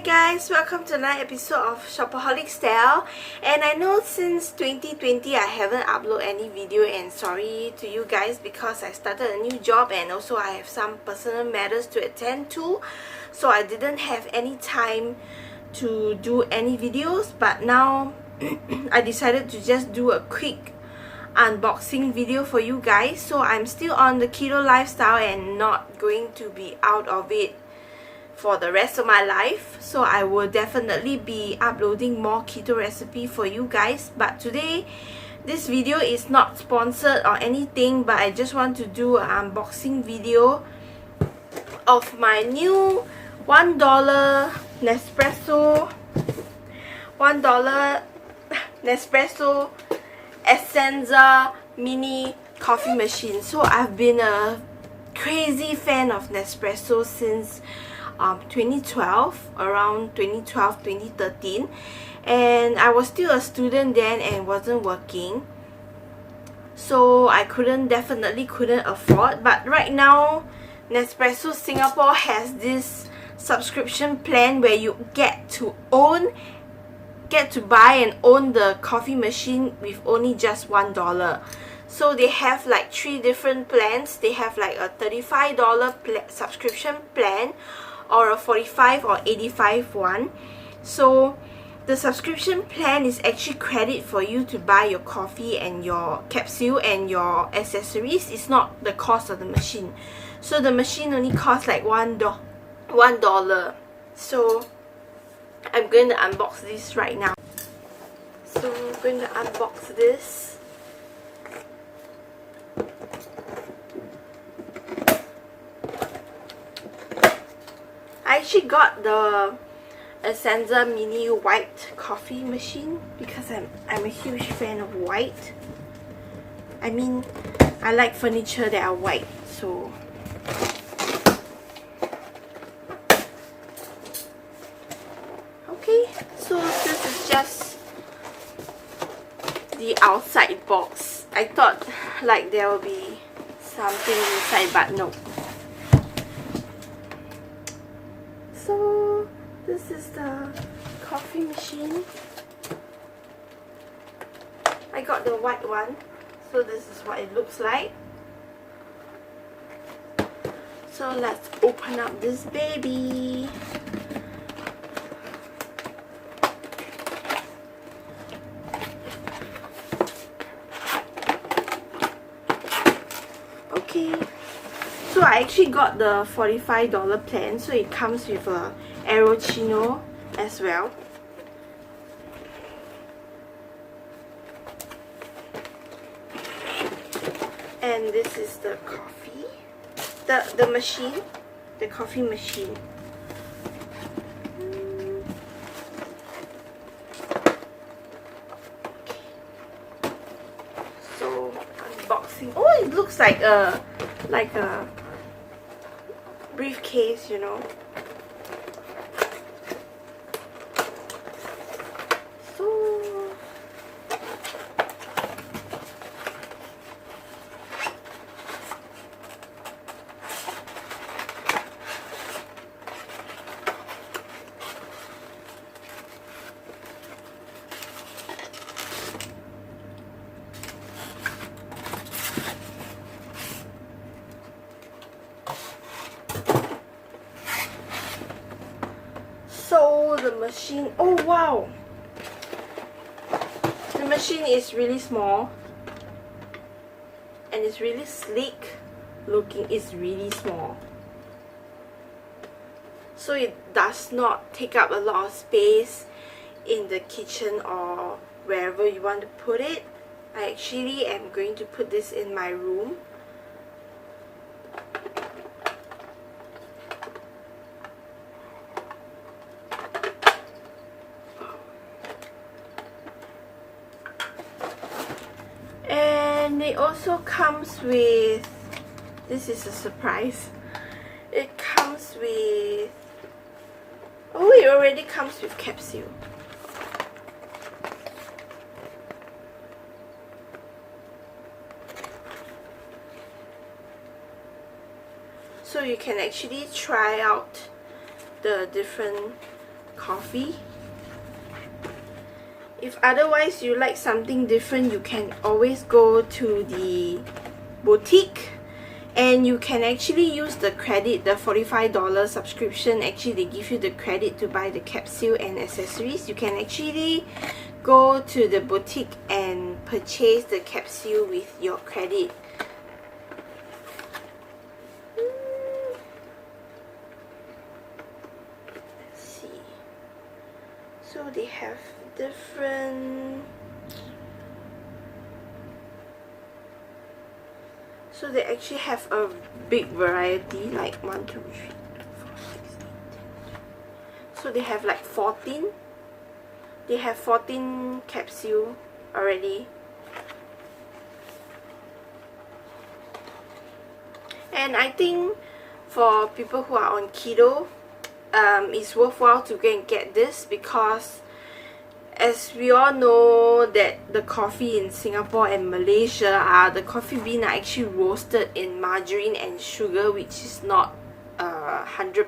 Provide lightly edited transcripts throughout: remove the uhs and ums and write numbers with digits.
guys, welcome to another episode of Shopaholic Stel. And I know since 2020 I haven't uploaded any video, and sorry to you guys because I started a new job and also I have some personal matters to attend to, so I didn't have any time to do any videos. But now I decided to just do a quick unboxing video for you guys. So I'm still on the keto lifestyle and not going to be out of it for the rest of my life, so I will definitely be uploading more keto recipe for you guys. But today this video is not sponsored or anything, but I just want to do an unboxing video of my new $1 Nespresso Essenza Mini coffee machine. So I've been a crazy fan of Nespresso since 2012, around 2013, and I was still a student then and wasn't working, so I definitely couldn't afford. But right now Nespresso Singapore has this subscription plan where you get to buy and own the coffee machine with only just $1. So they have like 3 different plans. They have like a $35 subscription plan, or a $45 or $85 one. So the subscription plan is actually credit for you to buy your coffee and your capsule and your accessories. It's not the cost of the machine. So the machine only costs like $1. So I'm going to unbox this right now. So I'm going to unbox this. I actually got the Essenza Mini white coffee machine because I'm a huge fan of white. I mean, I like furniture that are white, so okay. So this is just the outside box. I thought like there will be something inside, but no. So this is the coffee machine. I got the white one, so this is what it looks like. So let's open up this baby. Okay. So I actually got the $45 plan, so it comes with a Aerochino as well. And this is the coffee, the machine, the coffee machine. Okay. So unboxing. Oh, it looks like a briefcase, you know. So the machine, oh wow, the machine is really small and it's really sleek looking. It's really small, so it does not take up a lot of space in the kitchen or wherever you want to put it. I actually am going to put this in my room. And it also comes with, this is a surprise, it comes with, oh, it already comes with capsule. So you can actually try out the different coffee. If otherwise you like something different, you can always go to the boutique and you can actually use the credit, the $45 subscription. Actually, they give you the credit to buy the capsule and accessories. You can actually go to the boutique and purchase the capsule with your credit. Let's see. So they have different, so they actually have a big variety, like 1, 2, 3, 4, 6, 8, 10. So they have like 14. They have 14 capsule already. And I think for people who are on keto, it's worthwhile to go and get this, because as we all know that the coffee in Singapore and Malaysia the coffee bean are actually roasted in margarine and sugar, which is not 100%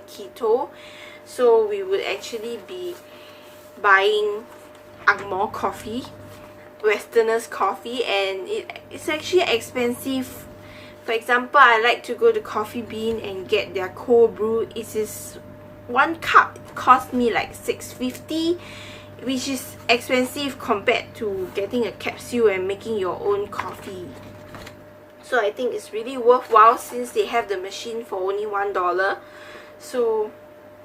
keto. So we would actually be buying Angmoh coffee, Westerners coffee, and it's actually expensive. For example, I like to go to Coffee Bean and get their cold brew. It is 1 cup cost me like $6.50, which is expensive compared to getting a capsule and making your own coffee. So I think it's really worthwhile since they have the machine for only $1. So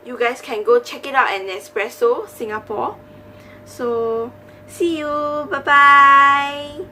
you guys can go check it out at Nespresso Singapore. So see you, bye bye.